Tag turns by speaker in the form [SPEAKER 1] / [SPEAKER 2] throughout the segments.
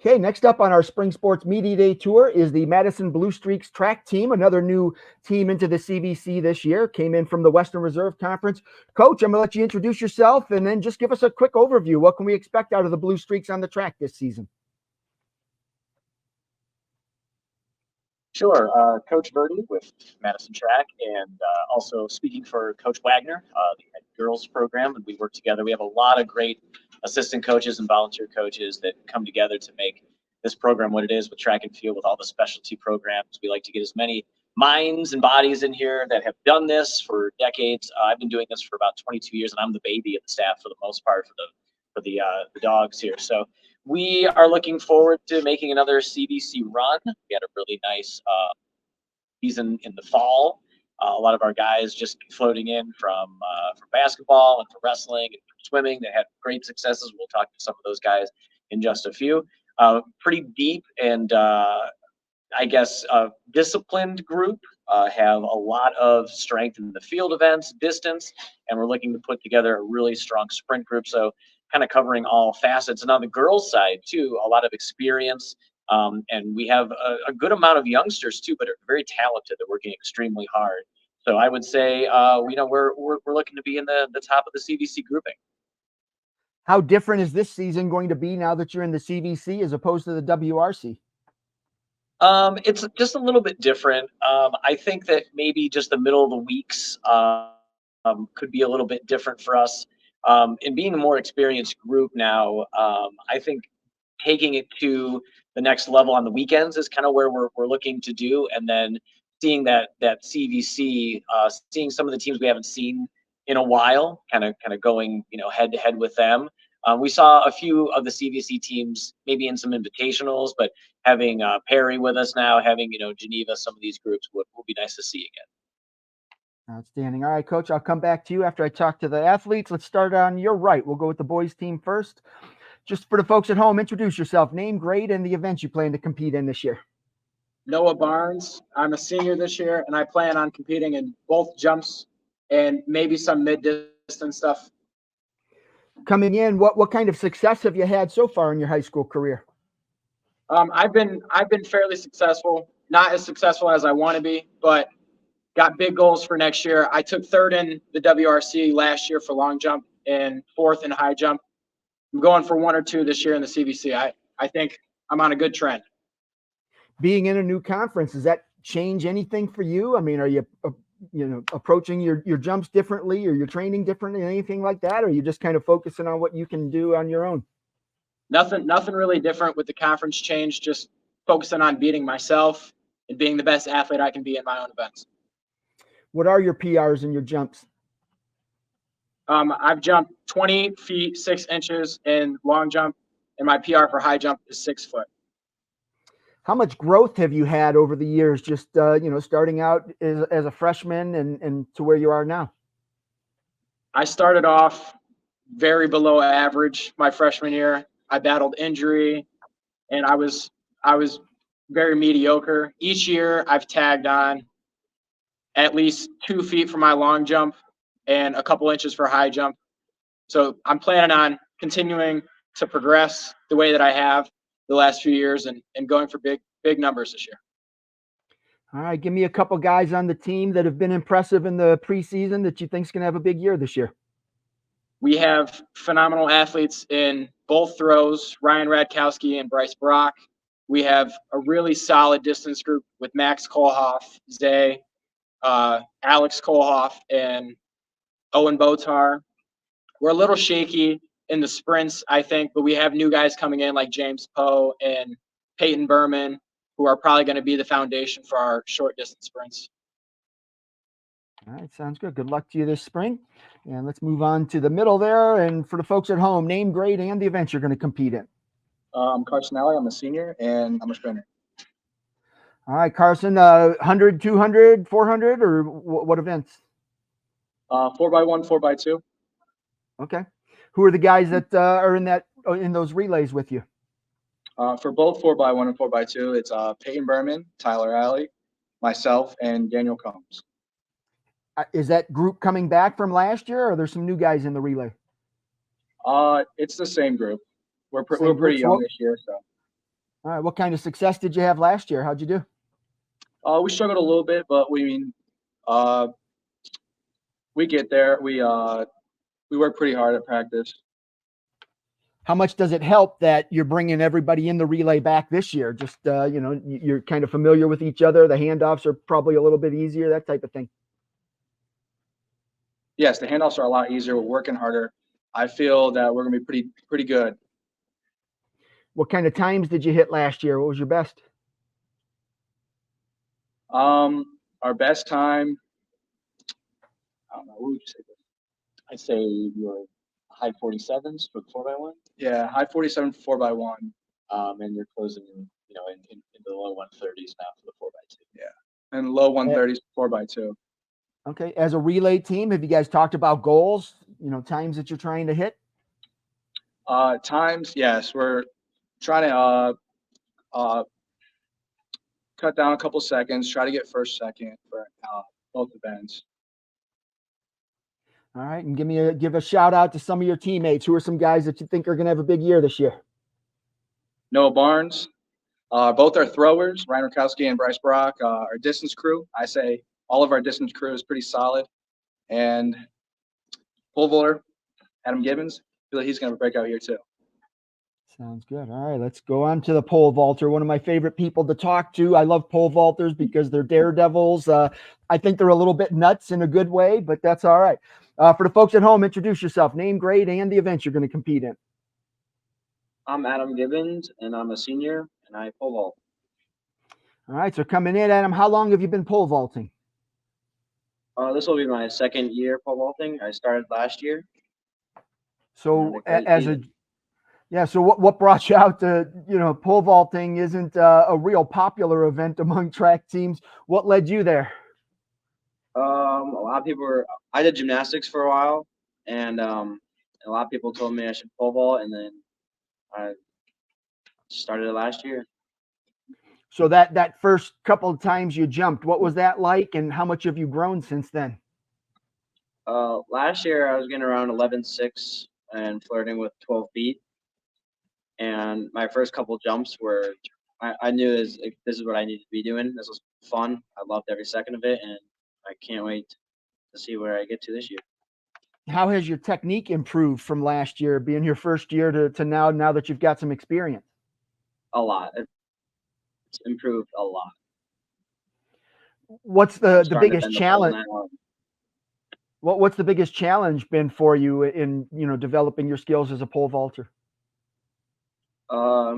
[SPEAKER 1] Okay, next up on our Spring Sports Media Day tour is the Madison Blue Streaks track team, another new team into the CVC this year, came in from the Western Reserve Conference. Coach, I'm going to let you introduce yourself and then just give us a quick overview. What can we expect out of the Blue Streaks on the track this season?
[SPEAKER 2] Sure. Coach Verdi with Madison Track, and also speaking for Coach Wagner, the head girls program, and we work together. We have a lot of great assistant coaches and volunteer coaches that come together to make this program what it is with track and field, with all the specialty programs. We like to get as many minds and bodies in here that have done this for decades. I've been doing this for about 22 years, and I'm the baby of the staff for the most part for the dogs here. So we are looking forward to making another CVC run. We had a really nice season in the fall. A lot of our guys just floating in from basketball and from wrestling and from swimming. They had great successes. We'll talk to some of those guys in just a few. Pretty deep and I guess disciplined group. Have a lot of strength in the field events, distance, and we're looking to put together a really strong sprint group. So kind of covering all facets. And on the girls' side too, a lot of experience. And we have a good amount of youngsters too, but are very talented. They're working extremely hard. So I would say, we're looking to be in the top of the CVC grouping.
[SPEAKER 1] How different is this season going to be now that you're in the CVC as opposed to the WRC?
[SPEAKER 2] It's just a little bit different. I think that maybe just the middle of the weeks could be a little bit different for us. And being a more experienced group now, I think taking it to the next level on the weekends is kind of where we're looking to do. And then seeing that CVC, seeing some of the teams we haven't seen in a while, kind of going, head to head with them. We saw a few of the CVC teams maybe in some invitationals, but having Perry with us now, having, Geneva, some of these groups will be nice to see again.
[SPEAKER 1] Outstanding. All right, Coach, I'll come back to you after I talk to the athletes. Let's start on your right. We'll go with the boys team first. Just for the folks at home, introduce yourself, name, grade, and the events you plan to compete in this year.
[SPEAKER 3] Noah Barnes. I'm a senior this year, and I plan on competing in both jumps and maybe some mid-distance stuff.
[SPEAKER 1] Coming in, what kind of success have you had so far in your high school career?
[SPEAKER 3] I've been fairly successful, not as successful as I want to be, but got big goals for next year. I took third in the WRC last year for long jump and fourth in high jump. I'm going for one or two this year in the CVC. I think I'm on a good trend.
[SPEAKER 1] Being in a new conference, does that change anything for you? I mean, are you approaching your jumps differently, or your training differently, anything like that? Or are you just kind of focusing on what you can do on your own?
[SPEAKER 3] Nothing really different with the conference change, just focusing on beating myself and being the best athlete I can be in my own events.
[SPEAKER 1] What are your PRs in your jumps?
[SPEAKER 3] I've jumped 20 feet, 6 inches in long jump, and my PR for high jump is 6 foot.
[SPEAKER 1] How much growth have you had over the years, just, starting out as a freshman and to where you are now?
[SPEAKER 3] I started off very below average my freshman year. I battled injury, and I was very mediocre. Each year I've tagged on at least 2 feet for my long jump and a couple inches for high jump. So I'm planning on continuing to progress the way that I have the last few years and going for big numbers this year.
[SPEAKER 1] All right, give me a couple guys on the team that have been impressive in the preseason that you think is going to have a big year this year.
[SPEAKER 3] We have phenomenal athletes in both throws, Ryan Radkowski and Bryce Brock. We have a really solid distance group with Max Kohlhoff, Zay, Alex Kohlhoff, and Owen Botar. We're a little shaky in the sprints, I think, but we have new guys coming in like James Poe and Peyton Berman, who are probably going to be the foundation for our short distance sprints.
[SPEAKER 1] All right, sounds good. Good luck to you this spring. And let's move on to the middle there. And for the folks at home, name, grade, and the events you're going to compete in.
[SPEAKER 4] I'm Carson Alley. I'm a senior, and I'm a sprinter.
[SPEAKER 1] All right, Carson, 100, 200, 400, or what events?
[SPEAKER 4] 4x1, 4x2.
[SPEAKER 1] Okay. Who are the guys that are in those relays with you?
[SPEAKER 4] For both 4x1 and 4x2, it's Peyton Berman, Tyler Alley, myself, and Daniel Combs.
[SPEAKER 1] Is that group coming back from last year, or are there some new guys in the relay?
[SPEAKER 4] It's the same group. We're pretty young this year, so.
[SPEAKER 1] All right. What kind of success did you have last year? How'd you do?
[SPEAKER 4] We struggled a little bit, but we get there. We work pretty hard at practice.
[SPEAKER 1] How much does it help that you're bringing everybody in the relay back this year? Just, you're kind of familiar with each other. The handoffs are probably a little bit easier, that type of thing.
[SPEAKER 4] Yes, the handoffs are a lot easier. We're working harder. I feel that we're gonna be pretty good.
[SPEAKER 1] What kind of times did you hit last year? What was your best?
[SPEAKER 4] Our best time, I don't know, what would you say?
[SPEAKER 2] I'd say your high 47s for the 4x1.
[SPEAKER 4] Yeah, high 47 4x1.
[SPEAKER 2] And you're closing, in the low 130s now for the 4x2.
[SPEAKER 4] Yeah, and low 130s 4x2.
[SPEAKER 1] Okay. As a relay team, have you guys talked about goals, times that you're trying to hit?
[SPEAKER 4] Times, yes, we're trying to cut down a couple seconds, try to get first, second for both events.
[SPEAKER 1] All right. And give a shout out to some of your teammates. Who are some guys that you think are going to have a big year this year?
[SPEAKER 4] Noah Barnes, both our throwers, Ryan Rakowski and Bryce Brock, our distance crew. I say all of our distance crew is pretty solid. And pole vaulter, Adam Gibbons, I feel like he's going to break out here too.
[SPEAKER 1] Sounds good. All right, let's go on to the pole vaulter. One of my favorite people to talk to. I love pole vaulters because they're daredevils. I think they're a little bit nuts in a good way, but that's all right. For the folks at home, introduce yourself, name, grade, and the event you're going to compete in.
[SPEAKER 5] I'm Adam Gibbons, and I'm a senior, and I pole vault.
[SPEAKER 1] All right, so coming in, Adam, how long have you been pole vaulting?
[SPEAKER 5] This will be my second year pole vaulting. I started last year.
[SPEAKER 1] So so what brought you out to, pole vaulting isn't a real popular event among track teams. What led you there?
[SPEAKER 5] A lot of people I did gymnastics for a while, and a lot of people told me I should pole vault, and then I started it last year.
[SPEAKER 1] So that first couple of times you jumped, what was that like, and how much have you grown since then?
[SPEAKER 5] Last year I was getting around 11.6 and flirting with 12 feet. And my first couple jumps were, I knew this is what I needed to be doing. This was fun. I loved every second of it, and I can't wait to see where I get to this year.
[SPEAKER 1] How has your technique improved from last year, being your first year to now that you've got some experience?
[SPEAKER 5] A lot. It's improved a lot.
[SPEAKER 1] What's the biggest challenge? What's the biggest challenge been for you in, developing your skills as a pole vaulter?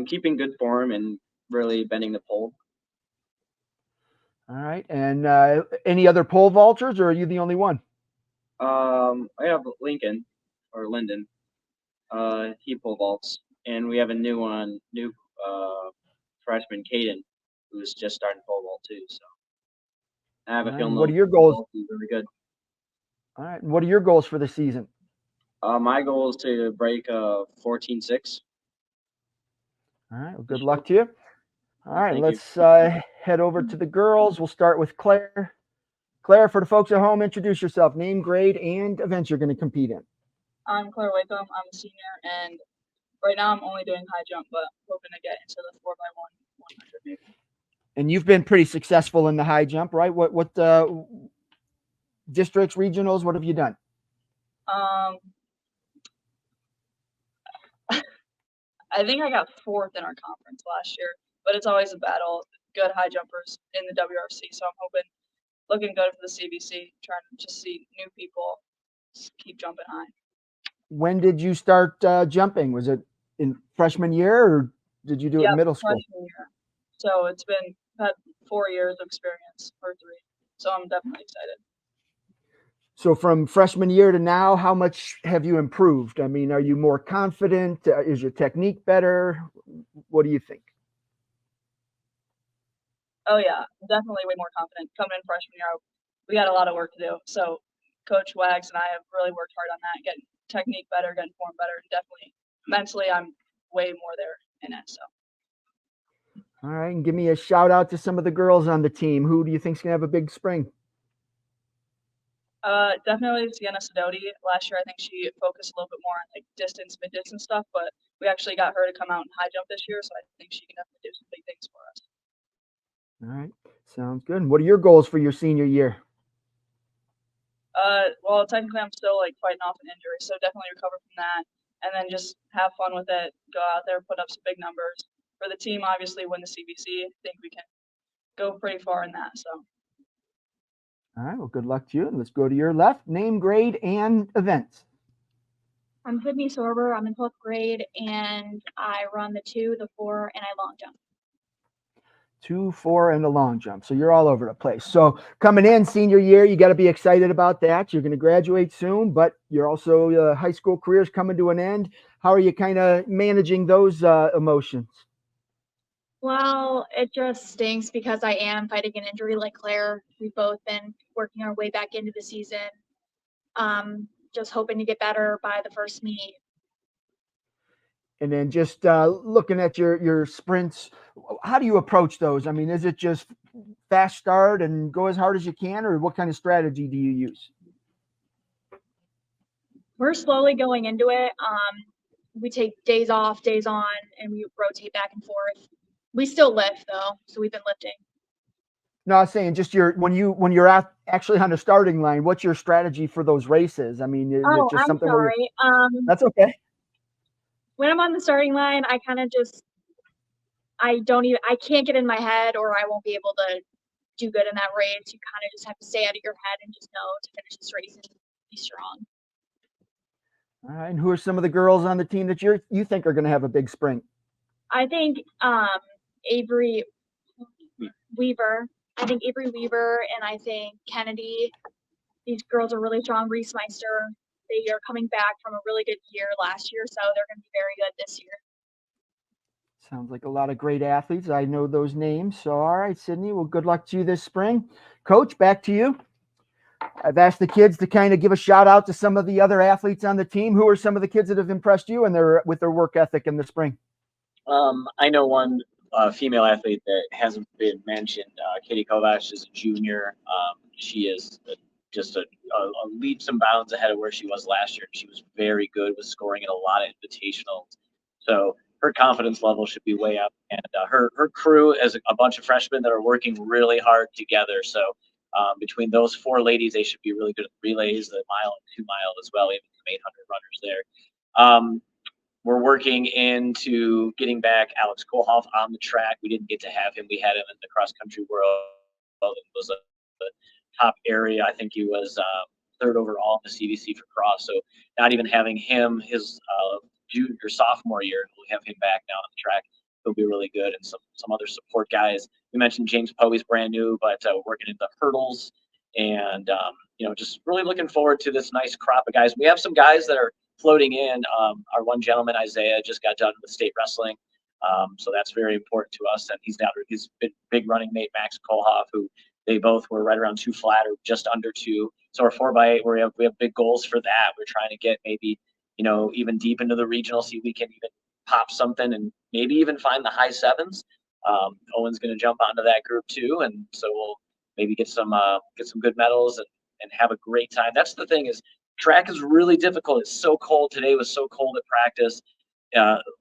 [SPEAKER 5] Keeping good form and really bending the pole.
[SPEAKER 1] All right. And any other pole vaulters, or are you the only one?
[SPEAKER 5] I have Lincoln or Lyndon. He pole vaults, and we have a new freshman, Caden, who's just starting pole vault too. So I have a feeling.
[SPEAKER 1] What are your goals?
[SPEAKER 5] Really good.
[SPEAKER 1] All right. And what are your goals for the season?
[SPEAKER 5] My goal is to break 14.6.
[SPEAKER 1] All right. Well, good luck to you. All right.
[SPEAKER 5] Thank
[SPEAKER 1] Let's head over to the girls. We'll start with Claire. Claire, for the folks at home, introduce yourself, name, grade, and events you're going to compete in.
[SPEAKER 6] I'm Claire Wakeham. I'm a senior, and right now I'm only doing high jump, but hoping to get into the 4x1 100 maybe.
[SPEAKER 1] And you've been pretty successful in the high jump, right? What districts, regionals, what have you done?
[SPEAKER 6] I think I got 4th in our conference last year, but it's always a battle. Good high jumpers in the WRC, so I'm looking good for the CBC, trying to just see new people keep jumping high.
[SPEAKER 1] When did you start jumping? Was it in freshman year, or did you do it in middle school?
[SPEAKER 6] Freshman year. So had 4 years of experience, or 3. So I'm definitely excited.
[SPEAKER 1] So from freshman year to now, how much have you improved? I mean, are you more confident? Is your technique better? What do you think?
[SPEAKER 6] Oh yeah, definitely way more confident. Coming in freshman year, we got a lot of work to do. So Coach Wags and I have really worked hard on that, getting technique better, getting form better, and definitely mentally I'm way more there in it. So.
[SPEAKER 1] All right, and give me a shout out to some of the girls on the team. Who do you think is going to have a big spring?
[SPEAKER 6] Definitely Sienna Sidoti. Last year, I think she focused a little bit more on like distance, mid-distance stuff, but we actually got her to come out and high jump this year, so I think she can definitely do some big things for us.
[SPEAKER 1] All right. Sounds good. And what are your goals for your senior year?
[SPEAKER 6] Well, technically, I'm still like fighting off an injury, so definitely recover from that, and then just have fun with it. Go out there, put up some big numbers for the team. Obviously, win the CBC. I think we can go pretty far in that. So.
[SPEAKER 1] All right. Well, good luck to you. And let's go to your left. Name, grade, and events.
[SPEAKER 7] I'm Sydney Sorber. I'm in 12th grade, and I run the 2, the 4, and I long jump.
[SPEAKER 1] 2, 4, and the long jump. So you're all over the place. So coming in senior year, you got to be excited about that. You're going to graduate soon, but you're also high school career's coming to an end. How are you kind of managing those emotions?
[SPEAKER 7] Well, it just stinks because I am fighting an injury like Claire. We've both been working our way back into the season. Just hoping to get better by the first meet.
[SPEAKER 1] And then just looking at your sprints, how do you approach those? I mean, is it just fast start and go as hard as you can, or what kind of strategy do you use?
[SPEAKER 7] We're slowly going into it. We take days off, days on, and we rotate back and forth. We still lift though, so we've been lifting.
[SPEAKER 1] No, I was saying just when you're actually on the starting line, what's your strategy for those races? I mean, is it just
[SPEAKER 7] I'm
[SPEAKER 1] something
[SPEAKER 7] sorry.
[SPEAKER 1] that's okay.
[SPEAKER 7] When I'm on the starting line, I kind of just I can't get in my head, or I won't be able to do good in that race. You kind of just have to stay out of your head and just know to finish this race and be strong.
[SPEAKER 1] All right. And who are some of the girls on the team that you think are going to have a big spring?
[SPEAKER 7] I think Avery Weaver. And I think Kennedy. These girls are really strong. Reese Meister. They are coming back from a really good year last year, so they're going to be very good this year.
[SPEAKER 1] Sounds like a lot of great athletes. I know those names. So, all right, Sydney. Well, good luck to you this spring. Coach, back to you. I've asked the kids to kind of give a shout out to some of the other athletes on the team. Who are some of the kids that have impressed you with their work ethic in the spring?
[SPEAKER 2] I know one female athlete that hasn't been mentioned. Katie Kovacs is a junior. She is just a leaps and bounds ahead of where she was last year. She was very good with scoring in a lot of invitationals. So her confidence level should be way up. And her crew is a bunch of freshmen that are working really hard together. So between those 4 ladies, they should be really good at the relays, the mile and 2 mile as well, even some 800 runners there. We're working into getting back Alex Kohlhoff on the track. We didn't get to have him. We had him in the cross country world. It was a top area. I think he was 3rd overall in the CVC for cross. So not even having him his junior sophomore year, we have him back now on the track. He'll be really good, and some other support guys. We mentioned James Poe's brand new, but working in the hurdles, and just really looking forward to this nice crop of guys. We have some guys that are floating in. Our one gentleman, Isaiah, just got done with state wrestling, so that's very important to us. And he's down with his big running mate Max Kohlhoff, who they both were right around 2 flat or just under 2. So our 4x8, we have big goals for that. We're trying to get maybe even deep into the regional, see if we can even pop something and maybe even find the high 7s. Owen's going to jump onto that group too, and so we'll maybe get some good medals and have a great time. That's the thing, is track is really difficult. It's so cold. Today was so cold at practice.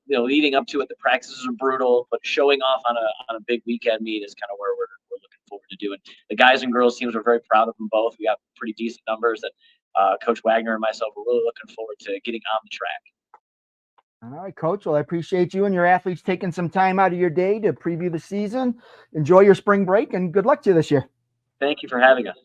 [SPEAKER 2] Leading up to it, the practices are brutal, but showing off on a big weekend meet is kind of where we're looking forward to doing. The guys and girls teams are very proud of them both. We got pretty decent numbers that Coach Wagner and myself are really looking forward to getting on the track.
[SPEAKER 1] All right, Coach. Well, I appreciate you and your athletes taking some time out of your day to preview the season. Enjoy your spring break, and good luck to you this year.
[SPEAKER 2] Thank you for having us.